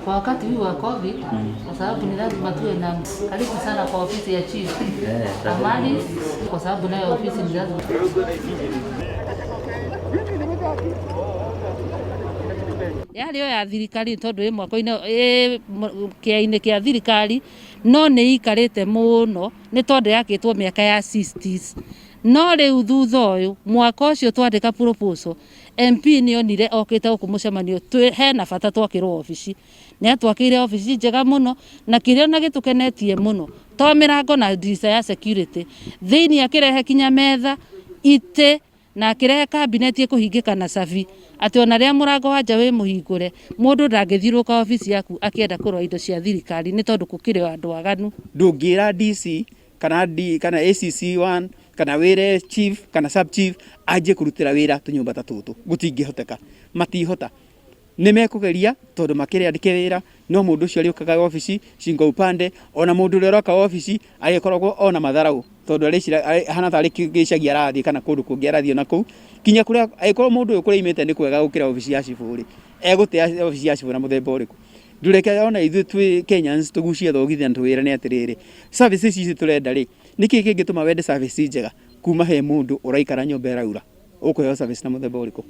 Kwa wakati huu wa COVID, kwa sababu ni lazima tuwe na karibu sana kwa ofisi ya chief Amani, kwa sababu nayo ofisi ni lazima. Yale ya thirikari tondu ĩ mwako-inĩ kĩa-inĩ kĩa thirikari no nĩ ikarĩte mũno nĩ tondũ yakĩtwo mĩaka ya 60s. No rĩu thutha ũyũ mwaka ũcio twandĩka proposal MP nĩ onire okĩte gũkũ mũcemanio hena bata twakĩrwo ofici. Nĩ atwakĩire ofici njega mũno na kĩrĩa ona gĩtũkenetie mũno to mĩrango na ndirica ya security thĩinĩ akĩrehe kinya metha itĩ na akĩrehe kabineti ĩkũhingĩka na cabi atĩ ona rĩa mũrango wa nja wĩ mũhingũre mũndũ ndangĩthiũrũka ofici yaku akĩenda kũrora indo cia thirikari nĩ tondũ gũkĩrĩ andũ aganu. Ndũngĩra DC kana ACC1 kana wĩre chief kana sub chief anjie kũrutĩra wĩra tũnyũmba ta tũtũ gũtingĩhoteka, matihota. Nĩ mekũgeria tondũ makĩrĩandĩke wĩra no mũndũ ũcio arĩũkaga ofici shingo upande ona mũndũ ũrĩa ũroka ofici agĩkoragwo ona matharaũ tondũ arĩcira hana tarĩ gĩcagi arathiĩ kana kũndũ kũngĩ arathiĩ na kũu kinya kũrĩa agĩkorwo mũndũ ũyũ kũrĩa imĩte nĩ kwega gũkĩra ofici ya cibũ rĩ egũtĩa ofici ya cibũ na mũthemba ũrĩkũ. Ndũreke ona ithuĩ twĩ Kenyans tũgucie thogithia twĩre nĩ atĩrĩrĩ services ici tũrenda rĩ nĩkĩ kĩngĩtũma wende service njega kuma he mũndũ ũraikara nyũmba ĩraura ũkũheo service na mũthemba ũrĩkũ?